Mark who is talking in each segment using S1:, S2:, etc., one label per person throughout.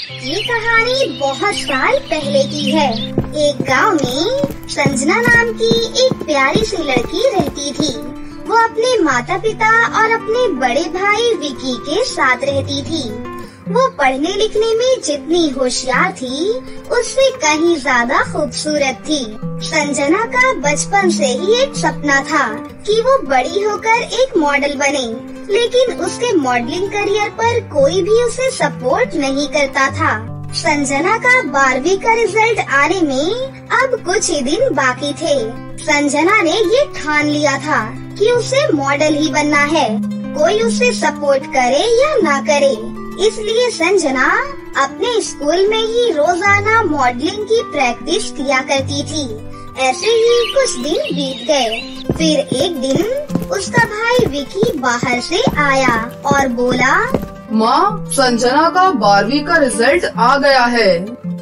S1: ये कहानी बहुत साल पहले की है। एक गांव में संजना नाम की एक प्यारी सी लड़की रहती थी। वो अपने माता पिता और अपने बड़े भाई विकी के साथ रहती थी। वो पढ़ने लिखने में जितनी होशियार थी, उससे कहीं ज्यादा खूबसूरत थी। संजना का बचपन से ही एक सपना था कि वो बड़ी होकर एक मॉडल बने, लेकिन उसके मॉडलिंग करियर पर कोई भी उसे सपोर्ट नहीं करता था। संजना का 12वीं का रिजल्ट आने में अब कुछ ही दिन बाकी थे। संजना ने ये ठान लिया था कि उसे मॉडल ही बनना है, कोई उसे सपोर्ट करे या ना करे। इसलिए संजना अपने स्कूल में ही रोजाना मॉडलिंग की प्रैक्टिस किया करती थी। ऐसे ही कुछ दिन बीत गए। फिर एक दिन उसका भाई विकी बाहर से आया और बोला,
S2: माँ, संजना का 12वीं का रिजल्ट आ गया है।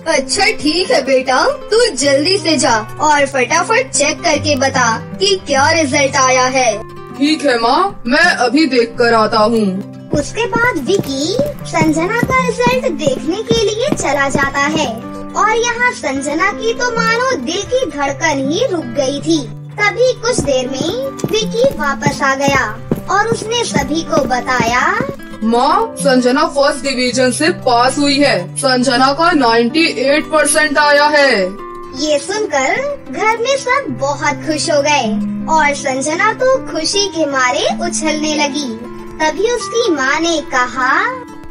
S3: अच्छा ठीक है बेटा, तू जल्दी से जा और फटाफट चेक करके बता कि क्या रिजल्ट आया है।
S2: ठीक है माँ, मैं अभी देख कर आता हूँ।
S1: उसके बाद विकी संजना का रिजल्ट देखने के लिए चला जाता है और यहाँ संजना की तो मानो दिल की धड़कन ही रुक गई थी। तभी कुछ देर में विकी वापस आ गया और उसने सभी को बताया,
S2: माँ, संजना फर्स्ट डिवीजन से पास हुई है। संजना का 98% आया है।
S1: ये सुनकर घर में सब बहुत खुश हो गए और संजना तो खुशी के मारे उछलने लगी। तभी उसकी माँ ने कहा,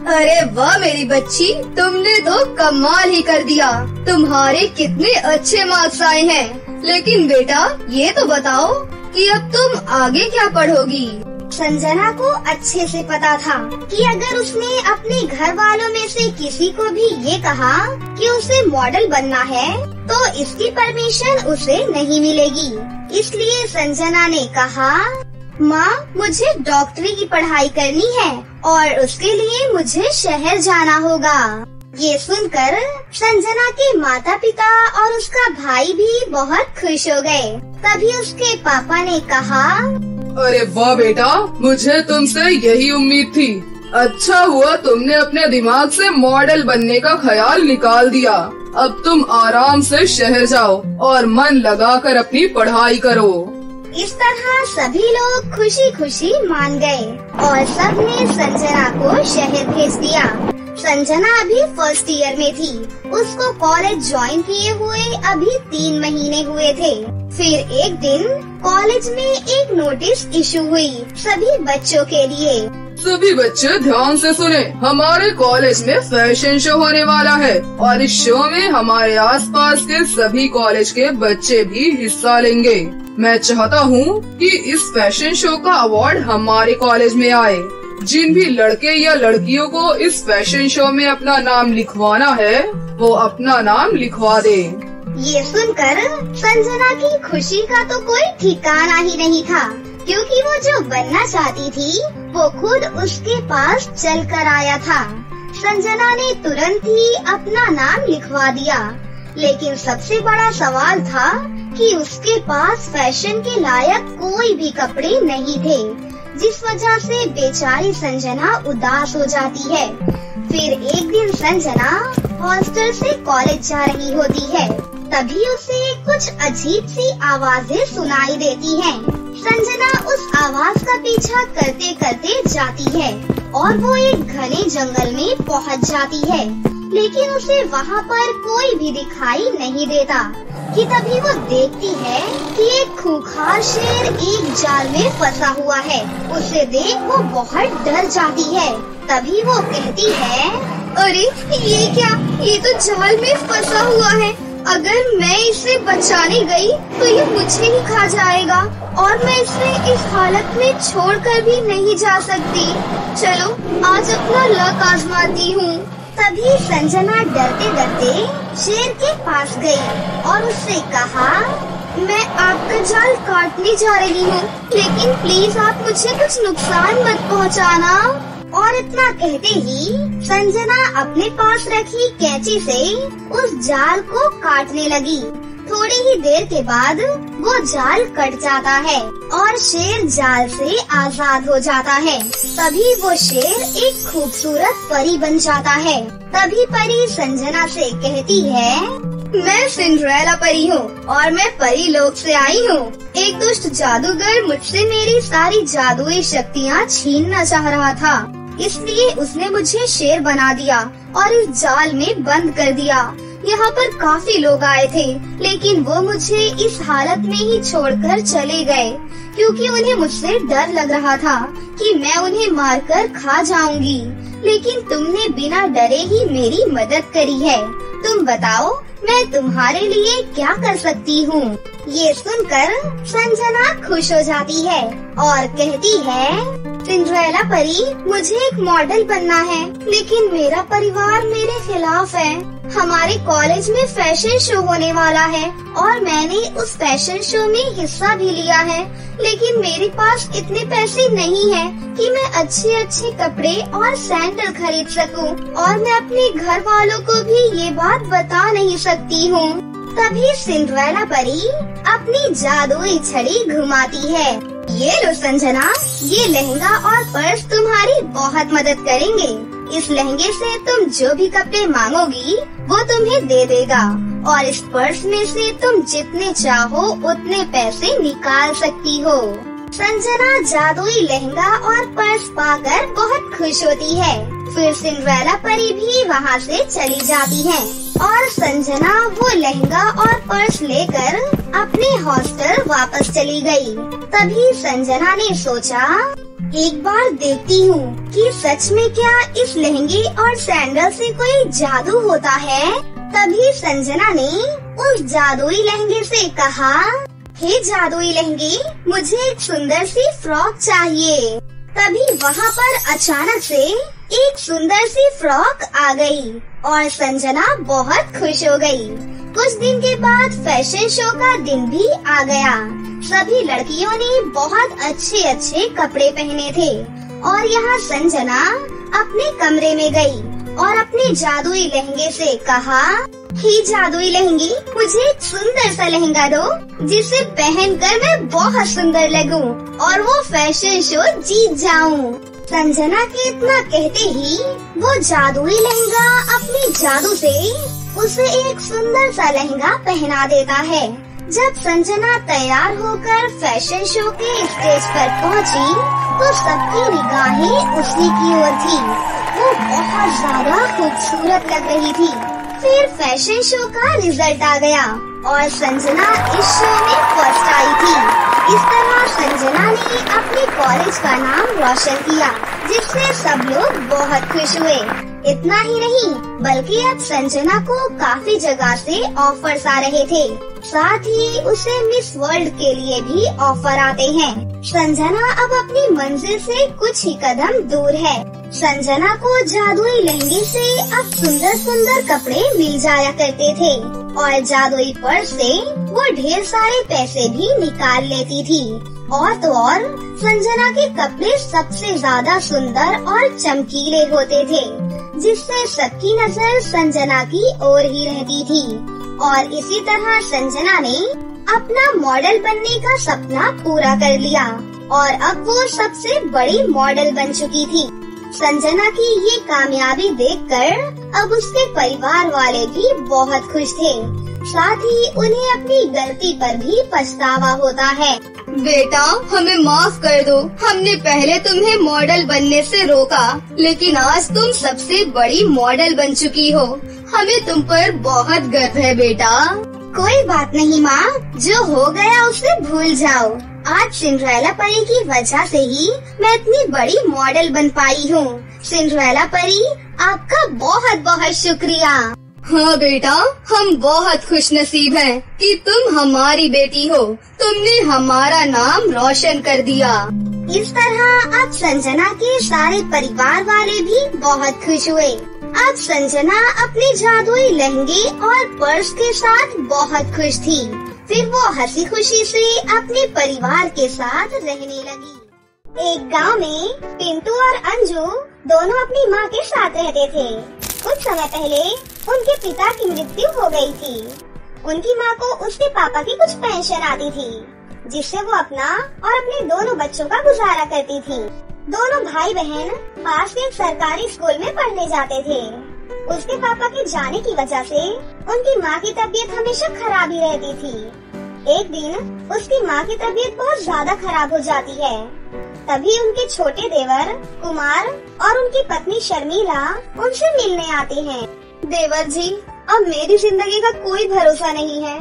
S3: अरे वाह मेरी बच्ची, तुमने तो कमाल ही कर दिया। तुम्हारे कितने अच्छे मार्क्स आए हैं। लेकिन बेटा ये तो बताओ कि अब तुम आगे क्या पढ़ोगी।
S1: संजना को अच्छे से पता था कि अगर उसने अपने घर वालों में से किसी को भी ये कहा कि उसे मॉडल बनना है तो इसकी परमिशन उसे नहीं मिलेगी। इसलिए संजना ने कहा, माँ, मुझे डॉक्टरी की पढ़ाई करनी है और उसके लिए मुझे शहर जाना होगा। ये सुनकर संजना के माता पिता और उसका भाई भी बहुत खुश हो गए। तभी उसके पापा ने कहा,
S2: अरे वाह बेटा, मुझे तुमसे यही उम्मीद थी। अच्छा हुआ तुमने अपने दिमाग से मॉडल बनने का ख्याल निकाल दिया। अब तुम आराम से शहर जाओ और मन लगाकर अपनी पढ़ाई करो।
S1: इस तरह सभी लोग खुशी खुशी मान गए और सबने संजना को शहर भेज दिया। संजना अभी फर्स्ट ईयर में थी। उसको कॉलेज ज्वाइन किए हुए अभी 3 महीने हुए थे। फिर एक दिन कॉलेज में एक नोटिस इशू हुई सभी बच्चों के लिए।
S2: सभी बच्चे ध्यान से सुने, हमारे कॉलेज में फैशन शो होने वाला है और इस शो में हमारे आसपास के सभी कॉलेज के बच्चे भी हिस्सा लेंगे। मैं चाहता हूँ कि इस फैशन शो का अवार्ड हमारे कॉलेज में आए। जिन भी लड़के या लड़कियों को इस फैशन शो में अपना नाम लिखवाना है, वो अपना नाम लिखवा दे।
S1: ये सुनकर संजना की खुशी का तो कोई ठिकाना ही नहीं था, क्योंकि वो जो बनना चाहती थी वो खुद उसके पास चल कर आया था। संजना ने तुरंत ही अपना नाम लिखवा दिया, लेकिन सबसे बड़ा सवाल था कि उसके पास फैशन के लायक कोई भी कपड़े नहीं थे, जिस वजह से बेचारी संजना उदास हो जाती है। फिर एक दिन संजना हॉस्टल से कॉलेज जा रही होती है। तभी उसे कुछ अजीब सी आवाजें सुनाई देती हैं। संजना उस आवाज का पीछा करते करते जाती है और वो एक घने जंगल में पहुंच जाती है, लेकिन उसे वहाँ पर कोई भी दिखाई नहीं देता। कि तभी वो देखती है कि एक खूंखार शेर एक जाल में फंसा हुआ है। उसे देख वो बहुत डर जाती है। तभी वो कहती है,
S3: अरे ये क्या, ये तो जाल में फंसा हुआ है। अगर मैं इसे बचाने गई तो ये मुझे ही खा जाएगा और मैं इसे इस हालत में छोड़कर भी नहीं जा सकती। चलो आज अपना लक आजमाती हूँ।
S1: तभी संजना डरते डरते शेर के पास गई और उससे कहा,
S3: मैं आपका जाल काटने जा रही हूँ, लेकिन प्लीज आप मुझे कुछ नुकसान मत पहुँचाना।
S1: और इतना कहते ही संजना अपने पास रखी कैंची से उस जाल को काटने लगी। थोड़ी ही देर के बाद वो जाल कट जाता है और शेर जाल से आजाद हो जाता है। तभी वो शेर एक खूबसूरत परी बन जाता है। तभी परी संजना से कहती है,
S3: मैं सिंड्रेला परी हूँ और मैं परी लोक से आई हूँ। एक दुष्ट जादूगर मुझसे मेरी सारी जादुई शक्तियाँ छीनना चाह रहा था, इसलिए उसने मुझे शेर बना दिया और इस जाल में बंद कर दिया। यहाँ पर काफी लोग आए थे, लेकिन वो मुझे इस हालत में ही छोड़कर चले गए, क्योंकि उन्हें मुझसे डर लग रहा था कि मैं उन्हें मारकर खा जाऊंगी। लेकिन तुमने बिना डरे ही मेरी मदद करी है। तुम बताओ मैं तुम्हारे लिए क्या कर सकती हूँ।
S1: ये सुनकर संजना खुश हो जाती है और कहती है,
S3: सिंड्रेला परी, मुझे एक मॉडल बनना है, लेकिन मेरा परिवार मेरे खिलाफ है। हमारे कॉलेज में फैशन शो होने वाला है और मैंने उस फैशन शो में हिस्सा भी लिया है, लेकिन मेरे पास इतने पैसे नहीं है कि मैं अच्छे अच्छे कपड़े और सैंडल खरीद सकूं, और मैं अपने घर वालों को भी ये बात बता नहीं सकती हूँ।
S1: तभी सिंड्रेला परी अपनी जादुई छड़ी घुमाती है। ये लो संजना, ये लहंगा और पर्स तुम्हारी बहुत मदद करेंगे। इस लहंगे से तुम जो भी कपड़े मांगोगी वो तुम्हें दे देगा, और इस पर्स में से तुम जितने चाहो उतने पैसे निकाल सकती हो। संजना जादुई लहंगा और पर्स पाकर बहुत खुश होती है। फिर सिंड्रेला परी भी वहाँ से चली जाती है और संजना वो लहंगा और पर्स लेकर अपने हॉस्टल वापस चली गई। तभी संजना ने सोचा, एक बार देखती हूँ कि सच में क्या इस लहंगे और सैंडल से कोई जादू होता है। तभी संजना ने उस जादुई लहंगे से कहा, हे जादुई लहंगे, मुझे एक सुंदर सी फ्रॉक चाहिए। तभी वहाँ पर अचानक से एक सुंदर सी फ्रॉक आ गई और संजना बहुत खुश हो गई। कुछ दिन के बाद फैशन शो का दिन भी आ गया। सभी लड़कियों ने बहुत अच्छे अच्छे कपड़े पहने थे और यहाँ संजना अपने कमरे में गई और अपने जादुई लहंगे से कहा, हे जादुई लहंगे, मुझे एक सुंदर सा लहंगा दो जिसे पहनकर मैं बहुत सुंदर लगूं और वो फैशन शो जीत जाऊं। संजना के इतना कहते ही वो जादुई लहंगा अपने जादू से उसे एक सुंदर सा लहंगा पहना देता है। जब संजना तैयार होकर फैशन शो के स्टेज पर पहुंची तो सबकी निगाहें उसी की ओर थी। वो बहुत ज्यादा खूबसूरत लग रही थी। फिर फैशन शो का रिजल्ट आ गया और संजना इस शो में फर्स्ट आई थी। इस तरह संजना ने अपने कॉलेज का नाम रोशन किया, जिससे सब लोग बहुत खुश हुए। इतना ही नहीं, बल्कि अब संजना को काफी जगह से ऑफर्स आ रहे थे। साथ ही उसे मिस वर्ल्ड के लिए भी ऑफर आते हैं। संजना अब अपनी मंजिल से कुछ ही कदम दूर है। संजना को जादुई लहंगे से अब सुंदर सुंदर कपड़े मिल जाया करते थे और जादुई पर्स से वो ढेर सारे पैसे भी निकाल लेती थी। और तो और संजना के कपड़े सबसे ज्यादा सुंदर और चमकीले होते थे, जिससे सबकी नजर संजना की ओर ही रहती थी। और इसी तरह संजना ने अपना मॉडल बनने का सपना पूरा कर लिया और अब वो सबसे बड़ी मॉडल बन चुकी थी। संजना की ये कामयाबी देखकर अब उसके परिवार वाले भी बहुत खुश थे। साथ ही उन्हें अपनी गलती पर भी पछतावा होता है।
S3: बेटा, हमें माफ कर दो, हमने पहले तुम्हें मॉडल बनने से रोका, लेकिन आज तुम सबसे बड़ी मॉडल बन चुकी हो। हमें तुम पर बहुत गर्व है बेटा।
S1: कोई बात नहीं माँ, जो हो गया उसे भूल जाओ। आज सिंड्रेला परी की वजह से ही मैं इतनी बड़ी मॉडल बन पाई हूँ। सिंड्रेला परी, आपका बहुत बहुत शुक्रिया।
S3: हाँ बेटा, हम बहुत खुश नसीब हैं कि तुम हमारी बेटी हो। तुमने हमारा नाम रोशन कर दिया।
S1: इस तरह अब संजना के सारे परिवार वाले भी बहुत खुश हुए। अब संजना अपने जादुई लहंगे और पर्स के साथ बहुत खुश थी। फिर वो हंसी खुशी से अपने परिवार के साथ रहने लगी। एक गांव में पिंटू और अंजू दोनों अपनी माँ के साथ रहते थे। कुछ समय पहले उनके पिता की मृत्यु हो गई थी। उनकी माँ को उसके पापा की कुछ पेंशन आती थी, जिससे वो अपना और अपने दोनों बच्चों का गुजारा करती थी। दोनों भाई बहन पास के एक सरकारी स्कूल में पढ़ने जाते थे। उसके पापा के जाने की वजह से उनकी माँ की तबीयत हमेशा खराब ही रहती थी। एक दिन उसकी माँ की तबीयत बहुत ज्यादा खराब हो जाती है। तभी उनके छोटे देवर कुमार और उनकी पत्नी शर्मिला उनसे मिलने आते हैं।
S3: देवर जी, अब मेरी जिंदगी का कोई भरोसा नहीं है।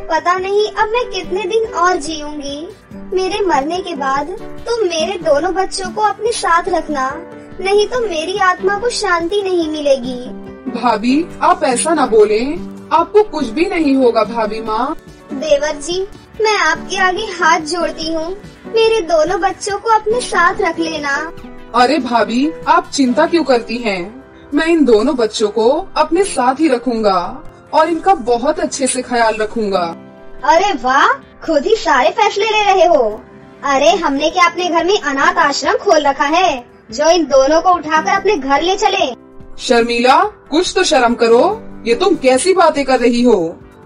S3: पता नहीं अब मैं कितने दिन और जीऊंगी। मेरे मरने के बाद तुम मेरे दोनों बच्चों को अपने साथ रखना, नहीं तो मेरी आत्मा को शांति नहीं मिलेगी।
S2: भाभी, आप ऐसा न बोले, आपको कुछ भी नहीं होगा भाभी माँ।
S3: देवर जी, मैं आपके आगे हाथ जोड़ती हूँ, मेरे दोनों बच्चों को अपने साथ रख लेना।
S2: अरे भाभी, आप चिंता क्यों करती हैं? मैं इन दोनों बच्चों को अपने साथ ही रखूंगा और इनका बहुत अच्छे से ख्याल रखूंगा।
S3: अरे वाह, खुद ही सारे फैसले ले रहे हो। अरे हमने क्या अपने घर में अनाथ आश्रम खोल रखा है जो इन दोनों को उठाकर अपने घर ले चले?
S2: शर्मिला, कुछ तो शर्म करो। ये तुम कैसी बातें कर रही हो?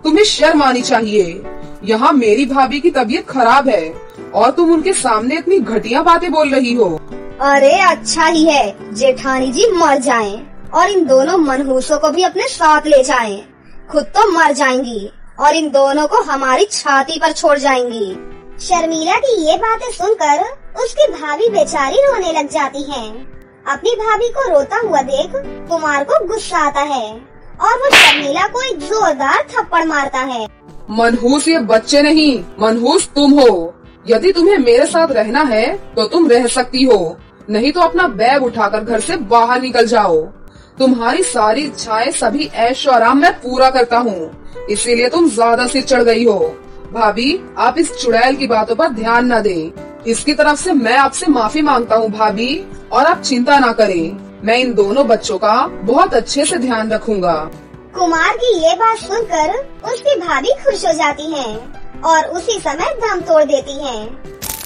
S2: तुम्हें शर्म आनी चाहिए। यहाँ मेरी भाभी की तबीयत खराब है और तुम उनके सामने इतनी घटिया बातें बोल रही हो।
S3: अरे अच्छा ही है जेठानी जी मर जाएं और इन दोनों मनहूसों को भी अपने साथ ले जाएं। खुद तो मर जाएंगी और इन दोनों को हमारी छाती पर छोड़ जाएंगी।
S1: शर्मिला की ये बातें सुनकर उसकी भाभी बेचारी रोने लग जाती है। अपनी भाभी को रोता हुआ देख कुमार को गुस्सा आता है और वो शर्मिला को एक जोरदार थप्पड़ मारता है।
S2: मनहूस ये बच्चे नहीं, मनहूस तुम हो। यदि तुम्हें मेरे साथ रहना है तो तुम रह सकती हो, नहीं तो अपना बैग उठाकर घर से बाहर निकल जाओ। तुम्हारी सारी इच्छाएं, सभी ऐश और आराम मैं पूरा करता हूँ, इसीलिए तुम ज्यादा सिर चढ़ गई हो। भाभी, आप इस चुड़ैल की बातों पर ध्यान न दें। इसकी तरफ से मैं आपसे माफी मांगता हूँ भाभी, और आप चिंता न करें, मैं इन दोनों बच्चों का बहुत अच्छे से ध्यान रखूंगा।
S1: कुमार की ये बात सुनकर उसकी भाभी खुश हो जाती है और उसी समय दम तोड़ देती है।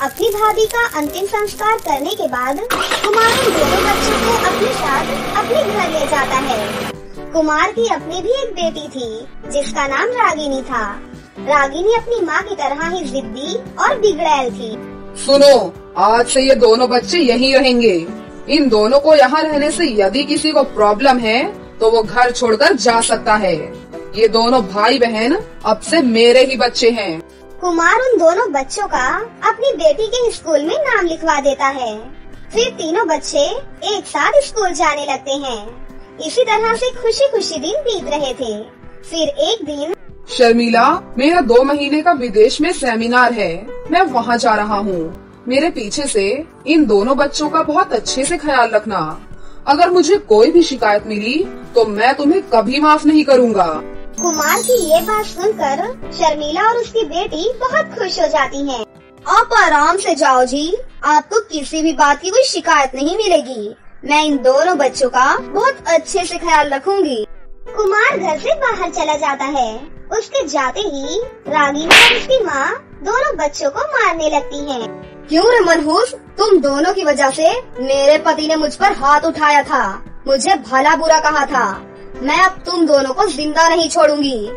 S1: अपनी भाभी का अंतिम संस्कार करने के बाद कुमार उन दोनों बच्चों को अपने साथ अपने घर ले जाता है। कुमार की अपनी भी एक बेटी थी जिसका नाम रागिनी था। रागिनी अपनी माँ की तरह ही जिद्दी और बिगड़ैल थी।
S2: सुनो, आज से ये दोनों बच्चे यहीं रहेंगे। इन दोनों को यहाँ रहने से यदि किसी को प्रॉब्लम है तो वो घर छोड़कर जा सकता है। ये दोनों भाई बहन अब से मेरे ही बच्चे हैं।
S1: कुमार उन दोनों बच्चों का अपनी बेटी के स्कूल में नाम लिखवा देता है। फिर तीनों बच्चे एक साथ स्कूल जाने लगते हैं। इसी तरह से खुशी खुशी दिन बीत रहे थे। फिर एक दिन,
S2: शर्मिला, मेरा 2 महीने का विदेश में सेमिनार है, मैं वहाँ जा रहा हूँ। मेरे पीछे से इन दोनों बच्चों का बहुत अच्छे से ख्याल रखना। अगर मुझे कोई भी शिकायत मिली तो मैं तुम्हें कभी माफ नहीं करूँगा।
S1: कुमार की ये बात सुनकर शर्मिला और उसकी बेटी बहुत खुश हो जाती हैं।
S3: आप आराम से जाओ जी, आपको किसी भी बात की कोई शिकायत नहीं मिलेगी। मैं इन दोनों बच्चों का बहुत अच्छे से ख्याल रखूंगी।
S1: कुमार घर से बाहर चला जाता है। उसके जाते ही रागिनी और उसकी माँ दोनों बच्चों को मारने लगती हैं।
S3: क्यों रे मनहूस, तुम दोनों की वजह से मेरे पति ने मुझ पर हाथ उठाया था, मुझे भला बुरा कहा था। मैं अब तुम दोनों को जिंदा नहीं छोड़ूंगी।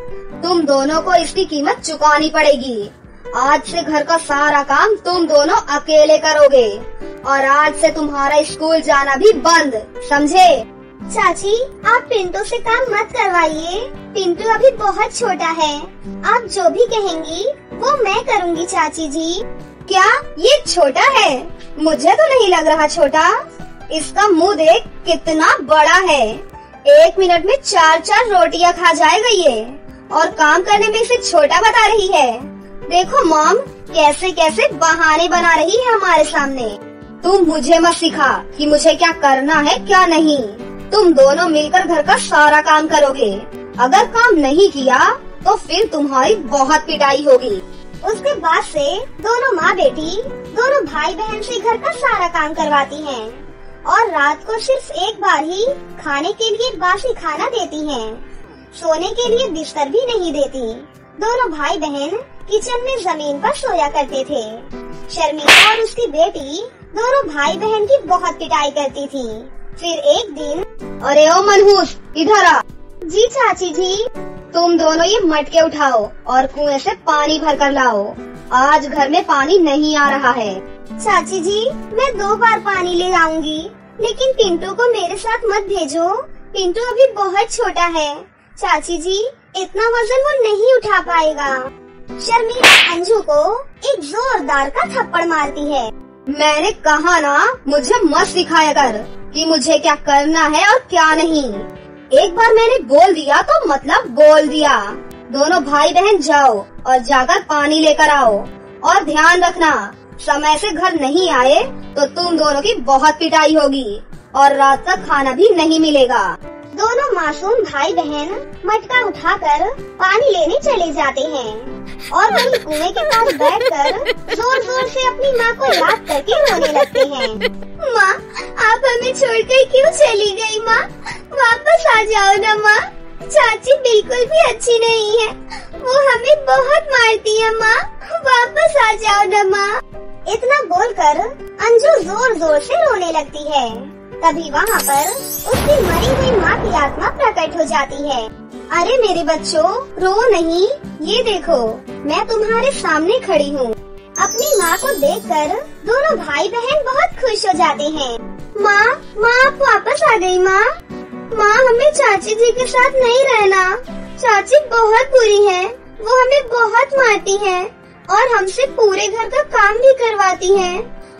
S3: तुम दोनों को इसकी कीमत चुकानी पड़ेगी। आज से घर का सारा काम तुम दोनों अकेले करोगे और आज से तुम्हारा स्कूल जाना भी बंद, समझे?
S1: चाची, आप पिंटू से काम मत करवाइए। पिंटू अभी बहुत छोटा है। आप जो भी कहेंगी वो मैं करूँगी चाची जी।
S3: क्या ये छोटा है? मुझे तो नहीं लग रहा छोटा। इसका मुंह देख कितना बड़ा है। 1 मिनट में 4-4 रोटियां खा जाएगा ये, और काम करने में इसे छोटा बता रही है। देखो मॉम, कैसे कैसे बहाने बना रही है हमारे सामने। तुम मुझे मत सिखा कि मुझे क्या करना है क्या नहीं। तुम दोनों मिलकर घर का सारा काम करोगे। अगर काम नहीं किया तो फिर तुम्हारी बहुत पिटाई होगी।
S1: उसके बाद से दोनों माँ बेटी दोनों भाई बहन से घर का सारा काम करवाती हैं और रात को सिर्फ एक बार ही खाने के लिए बासी खाना देती हैं। सोने के लिए बिस्तर भी नहीं देती। दोनों भाई बहन किचन में जमीन पर सोया करते थे। शर्मिला और उसकी बेटी दोनों भाई बहन की बहुत पिटाई करती थी। फिर एक दिन,
S3: अरे ओ मनहूस, इधर आ।
S1: जी चाची जी। तुम दोनों ये मटके उठाओ और कुएं से पानी भर कर लाओ। आज घर में पानी नहीं आ रहा है।
S3: चाची जी, मैं 2 बार पानी ले आऊंगी, लेकिन पिंटू को मेरे साथ मत भेजो। पिंटू अभी बहुत छोटा है। चाची जी, इतना वजन वो नहीं उठा पाएगा। शर्मिला अंजू को एक जोरदार का थप्पड़ मारती है।
S1: मैंने कहा ना, मुझे मत सिखाया कर कि मुझे क्या करना है और क्या नहीं। एक बार मैंने बोल दिया तो मतलब बोल दिया। दोनों भाई बहन जाओ और जाकर पानी लेकर आओ। और ध्यान रखना, समय से घर नहीं आए तो तुम दोनों की बहुत पिटाई होगी और रात का खाना भी नहीं मिलेगा।
S3: दोनों मासूम भाई बहन मटका उठाकर पानी लेने चले जाते हैं और वहीं कुएं के पास बैठकर जोर जोर से अपनी माँ को याद करके रोने लगते हैं। माँ, आप हमें छोड़कर क्यों चली गई? माँ, वापस आ जाओ ना माँ। चाची बिल्कुल भी अच्छी नहीं है, वो हमें बहुत मारती है। माँ, वापस आ जाओ ना माँ। इतना बोलकर अंजू जोर जोर से रोने लगती है। तभी वहाँ पर उसकी मरी हुई माँ की आत्मा प्रकट हो जाती है। अरे मेरे बच्चों, रो नहीं, ये देखो मैं तुम्हारे सामने खड़ी हूँ। अपनी माँ को देखकर दोनों भाई बहन बहुत खुश हो जाते हैं। माँ, आप वापस आ गई। माँ, हमें चाची जी के साथ नहीं रहना। चाची बहुत बुरी है, वो हमें बहुत मारती है और हमसे पूरे घर का काम भी करवाती है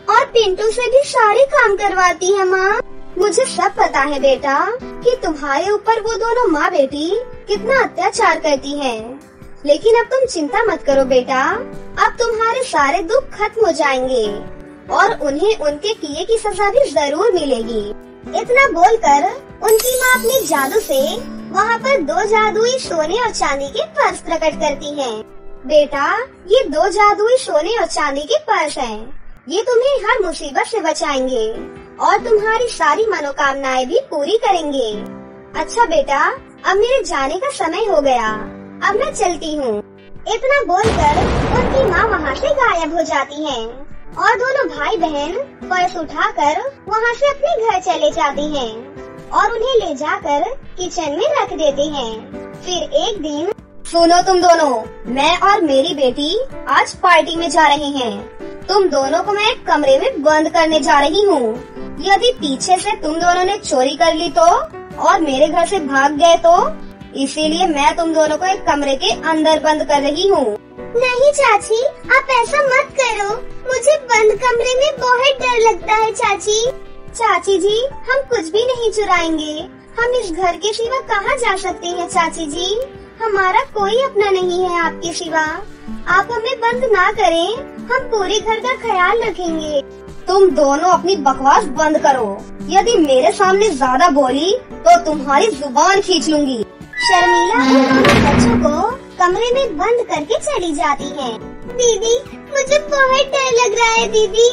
S3: और पिंटू से भी सारे काम करवाती है। माँ, मुझे सब पता है बेटा कि तुम्हारे ऊपर वो दोनों माँ बेटी कितना अत्याचार करती हैं। लेकिन अब तुम चिंता मत करो बेटा, अब तुम्हारे सारे दुख खत्म हो जाएंगे और उन्हें उनके किए की सजा भी जरूर मिलेगी। इतना बोलकर उनकी माँ अपने जादू से वहाँ पर 2 जादुई सोने और चांदी के पर्स प्रकट करती हैं। बेटा, ये 2 जादुई सोने और चांदी के पर्स हैं। ये तुम्हें हर मुसीबत से बचाएंगे और तुम्हारी सारी मनोकामनाएं भी पूरी करेंगे। अच्छा बेटा, अब मेरे जाने का समय हो गया, अब मैं चलती हूँ। इतना बोलकर उनकी माँ वहाँ से गायब हो जाती हैं और दोनों भाई बहन पर्स उठाकर वहाँ से अपने घर चले जाते हैं और उन्हें ले जाकर किचन में रख देते हैं। फिर एक दिन, सुनो तुम दोनों, मैं और मेरी बेटी आज पार्टी में जा रहे हैं। तुम दोनों को मैं एक कमरे में बंद करने जा रही हूँ। यदि पीछे से तुम दोनों ने चोरी कर ली तो और मेरे घर से भाग गए तो, इसीलिए मैं तुम दोनों को एक कमरे के अंदर बंद कर रही हूँ। नहीं चाची, आप ऐसा मत करो, मुझे बंद कमरे में बहुत डर लगता है। चाची जी, हम कुछ भी नहीं चुराएंगे। हम इस घर के सिवा कहाँ जा सकते हैं चाची जी? हमारा कोई अपना नहीं है आपके सिवा। आप हमें बंद ना करें, हम पूरे घर का ख्याल रखेंगे।
S1: तुम दोनों अपनी बकवास बंद करो। यदि मेरे सामने ज्यादा बोली तो तुम्हारी जुबान खींच लूंगी।
S3: शर्मिला उन दोनों बच्चों को कमरे में बंद करके चली जाती है। दीदी, मुझे बहुत डर लग रहा है दीदी।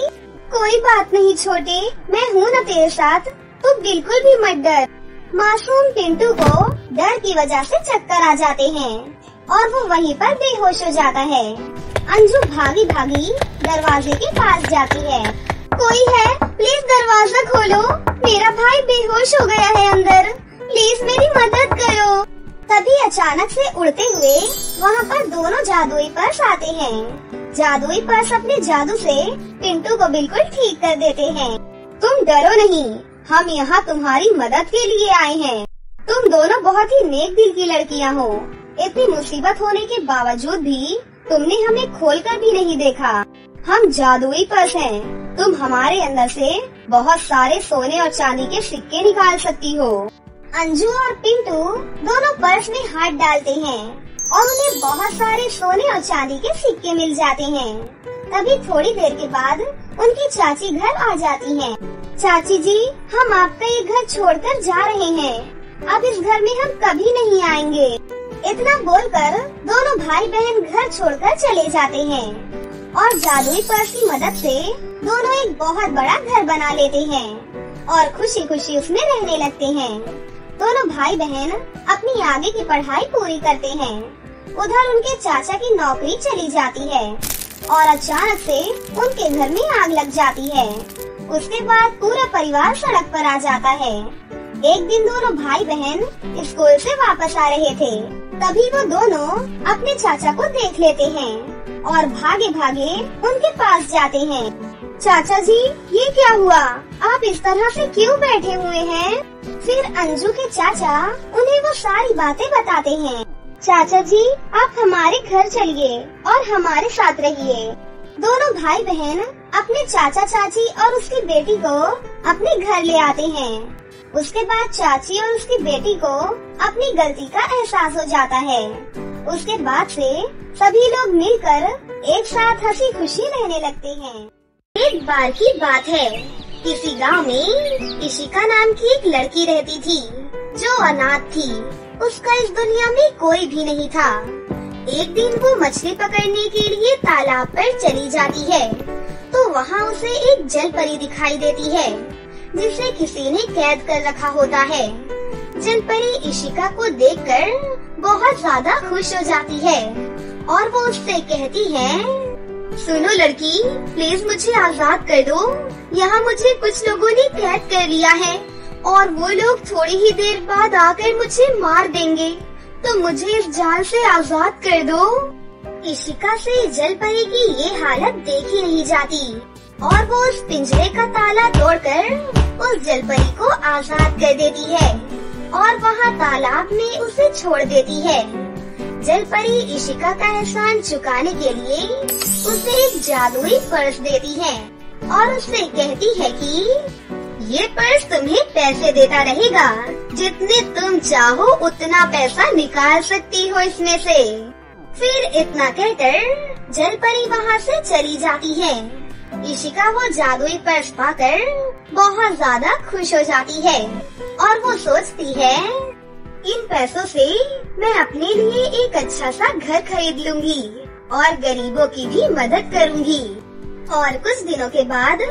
S3: कोई बात नहीं छोटे, मैं हूँ ना तेरे साथ, तू बिल्कुल भी मत डर। मासूम पिंटू को डर की वजह से चक्कर आ जाते हैं और वो वहीं पर बेहोश हो जाता है। अंजू भागी भागी दरवाजे के पास जाती है। कोई है? प्लीज दरवाजा खोलो, मेरा भाई बेहोश हो गया है अंदर, प्लीज मेरी मदद करो। तभी अचानक से उड़ते हुए वहाँ पर दोनों जादुई पर्स आते हैं। जादुई पर्स अपने जादू से पिंटू को बिल्कुल ठीक कर देते हैं। तुम डरो नहीं, हम यहाँ तुम्हारी मदद के लिए आए हैं। तुम दोनों बहुत ही नेक दिल की लड़कियाँ हो। इतनी मुसीबत होने के बावजूद भी तुमने हमें खोलकर भी नहीं देखा। हम जादुई पर्स हैं। तुम हमारे अंदर से बहुत सारे सोने और चांदी के सिक्के निकाल सकती हो। अंजू और पिंटू दोनों पर्स में हाथ डालते हैं और उन्हें बहुत सारे सोने और चांदी के सिक्के मिल जाते हैं। तभी थोड़ी देर के बाद उनकी चाची घर आ जाती हैं। चाची जी, हम आपका ये घर छोड़कर जा रहे हैं। अब इस घर में हम कभी नहीं आएंगे। इतना बोलकर दोनों भाई बहन घर छोड़कर चले जाते हैं और जादुई पर्स की मदद से दोनों एक बहुत बड़ा घर बना लेते हैं और खुशी खुशी उसमें रहने लगते हैं। दोनों भाई बहन अपनी आगे की पढ़ाई पूरी करते हैं। उधर उनके चाचा की नौकरी चली जाती है और अचानक से उनके घर में आग लग जाती है। उसके बाद पूरा परिवार सड़क पर आ जाता है।
S1: एक दिन दोनों भाई बहन स्कूल से वापस आ रहे थे। तभी वो दोनों अपने चाचा को देख लेते हैं और भागे भागे उनके पास जाते हैं। चाचा जी, ये क्या हुआ? आप इस तरह से क्यों बैठे हुए हैं? फिर अंजू के चाचा उन्हें वो सारी बातें बताते हैं। चाचा जी, आप हमारे घर चलिए और हमारे साथ रहिए। दोनों भाई बहन अपने चाचा चाची और उसकी बेटी को अपने घर ले आते हैं। उसके बाद चाची और उसकी बेटी को अपनी गलती का एहसास हो जाता है। उसके बाद से सभी लोग मिलकर एक साथ हंसी खुशी रहने लगते हैं। एक बार की बात है, किसी गांव में इशिका नाम की एक लड़की रहती थी जो अनाथ थी। उसका इस दुनिया में कोई भी नहीं था। एक दिन वो मछली पकड़ने के लिए तालाब पर चली जाती है तो वहाँ उसे एक जल परी दिखाई देती है जिसे किसी ने कैद कर रखा होता है। जल परी इशिका को देखकर बहुत ज्यादा खुश हो जाती है और वो उससे कहती है, सुनो लड़की, प्लीज मुझे आजाद कर दो। यहाँ मुझे कुछ लोगों ने कैद कर लिया है और वो लोग थोड़ी ही देर बाद आकर मुझे मार देंगे, तो मुझे इस जाल से आजाद कर दो। इशिका से जल परी की ये हालत देखी नहीं जाती और वो उस पिंजरे का ताला तोड़कर उस जल परी को आजाद कर देती है और वहाँ तालाब में उसे छोड़ देती है। जल परी इशिका का एहसान चुकाने के लिए उसे एक जादुई पर्स देती है और उससे कहती है कि ये पर्स तुम्हें पैसे देता रहेगा, जितने तुम चाहो उतना पैसा निकाल सकती हो इसमें से। फिर इतना कहकर जल परी वहाँ से चली जाती है। इशिका वो जादुई पर्स पाकर बहुत ज्यादा खुश हो जाती है और वो सोचती है, इन पैसों से मैं अपने लिए एक अच्छा सा घर खरीद लूंगी और गरीबों की भी मदद करूंगी। और कुछ दिनों के बाद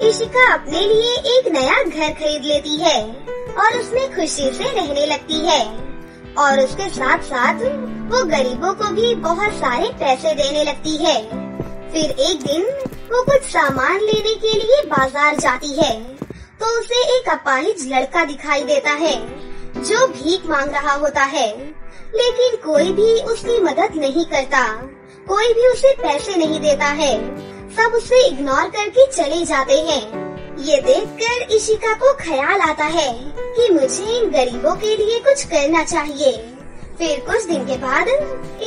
S1: इशिका अपने लिए एक नया घर खरीद लेती है और उसमें खुशी से रहने लगती है और उसके साथ साथ वो गरीबों को भी बहुत सारे पैसे देने लगती है। फिर एक दिन वो कुछ सामान लेने के लिए बाजार जाती है तो उसे एक अपाहिज लड़का दिखाई देता है जो भीख मांग रहा होता है, लेकिन कोई भी उसकी मदद नहीं करता, कोई भी उसे पैसे नहीं देता है, सब उसे इग्नोर करके चले जाते हैं। ये देखकर इशिका को ख्याल आता है कि मुझे इन गरीबों के लिए कुछ करना चाहिए। फिर कुछ दिन के बाद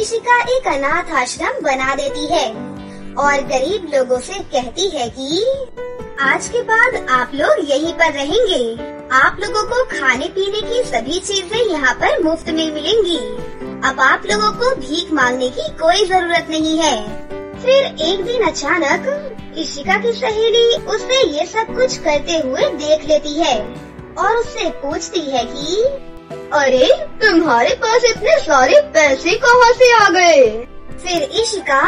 S1: इशिका एक अनाथ आश्रम बना देती है और गरीब लोगों से कहती है कि आज के बाद आप लोग यहीं पर रहेंगे। आप लोगों को खाने पीने की सभी चीजें यहाँ पर मुफ्त में मिलेंगी। अब आप लोगों को भीख मांगने की कोई जरूरत नहीं है। फिर एक दिन अचानक इशिका की सहेली उसे ये सब कुछ करते हुए देख लेती है और उससे पूछती है कि अरे तुम्हारे पास इतने सारे पैसे कहाँ से आ गए? फिर इशिका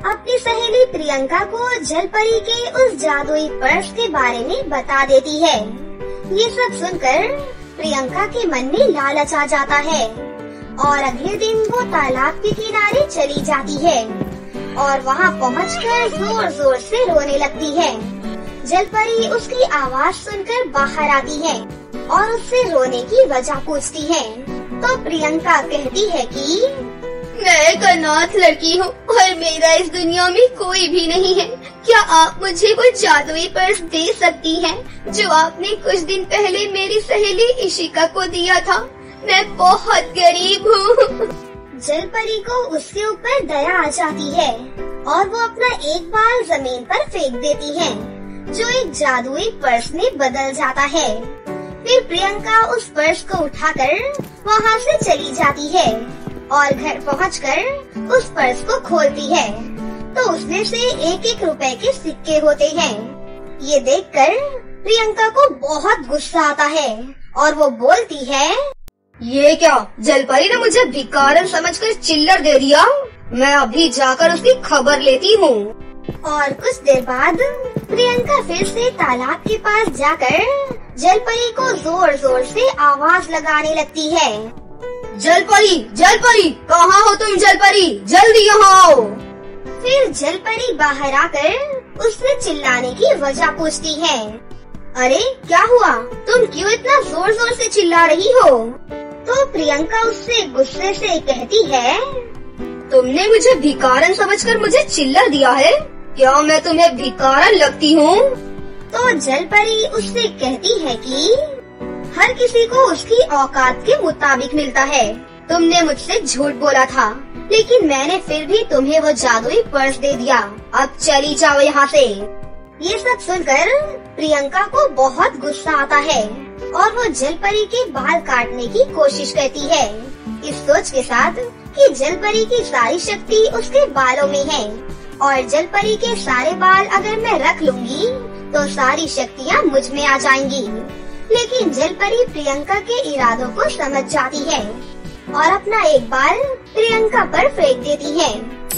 S1: अपनी सहेली प्रियंका को जल परी के उस जादुई पर्स के बारे में बता देती है। ये सब सुनकर प्रियंका के मन में लालच आ जाता है और अगले दिन वो तालाब के किनारे चली जाती है और वहाँ पहुँचकर जोर जोर से रोने लगती है। जल परी उसकी आवाज सुनकर बाहर आती है और उससे रोने की वजह पूछती है तो प्रियंका कहती है कि
S3: मैं एक अनाथ लड़की हूँ और मेरा इस दुनिया में कोई भी नहीं है। क्या आप मुझे कोई जादुई पर्स दे सकती हैं जो आपने कुछ दिन पहले मेरी सहेली इशिका को दिया था? मैं बहुत गरीब हूँ।
S1: जल परी को उसके ऊपर दया आ जाती है और वो अपना एक बाल जमीन पर फेंक देती है जो एक जादुई पर्स में बदल जाता है। फिर प्रियंका उस पर्स को उठाकर वहाँ से चली जाती है और घर पहुंचकर उस पर्स को खोलती है तो उसमें से एक एक रुपए के सिक्के होते हैं। ये देखकर प्रियंका को बहुत गुस्सा आता है और वो बोलती है,
S3: ये क्या, जलपरी ने मुझे भिखारन समझकर चिल्लर दे दिया? मैं अभी जाकर उसकी खबर लेती हूँ।
S1: और कुछ देर बाद प्रियंका फिर से तालाब के पास जाकर जलपरी को जोर जोर से आवाज लगाने लगती है।
S3: जलपरी, जलपरी, कहाँ हो तुम? जलपरी, जल्दी यहाँ आओ।
S1: फिर जलपरी बाहर आकर उससे चिल्लाने की वजह पूछती है। अरे क्या हुआ? तुम क्यों इतना जोर जोर से चिल्ला रही हो? तो प्रियंका उससे गुस्से से कहती है,
S3: तुमने मुझे भिखारन समझकर मुझे चिल्ला दिया है? क्या मैं तुम्हें भिखारन लगती हूँ?
S1: तो जल परी उससे कहती है कि हर किसी को उसकी औकात के मुताबिक मिलता है। तुमने मुझसे झूठ बोला था, लेकिन मैंने फिर भी तुम्हें वो जादुई पर्स दे दिया। अब चली जाओ यहाँ से। ये सब सुनकर प्रियंका को बहुत गुस्सा आता है और वो जल परी के बाल काटने की कोशिश करती है, इस सोच के साथ कि जल परी की सारी शक्ति उसके बालों में है और जल परी के सारे बाल अगर मैं रख लूंगी तो सारी शक्तियाँ मुझ में आ जाएंगी। लेकिन जल परी प्रियंका के इरादों को समझ जाती है और अपना एक बाल प्रियंका पर फेंक देती है,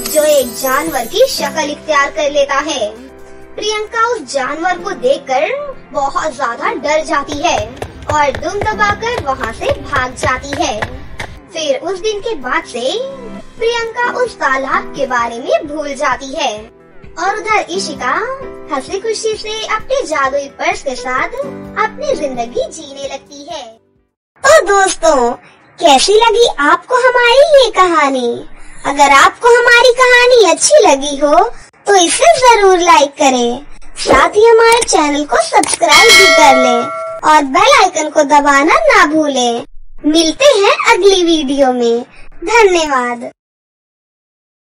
S1: जो एक जानवर की शक्ल इख्तियार कर लेता है। प्रियंका उस जानवर को देखकर बहुत ज्यादा डर जाती है और दुम दबाकर वहाँ से भाग जाती है। फिर उस दिन के बाद से प्रियंका उस तालाब के बारे में भूल जाती है और उधर इशिका हंसी खुशी से अपने जादुई पर्स के साथ अपनी जिंदगी जीने लगती है।
S4: तो दोस्तों, कैसी लगी आपको हमारी ये कहानी? अगर आपको हमारी कहानी अच्छी लगी हो तो इसे जरूर लाइक करें, साथ ही हमारे चैनल को सब्सक्राइब भी कर लें और बेल आइकन को दबाना ना भूलें। मिलते हैं अगली वीडियो में। धन्यवाद।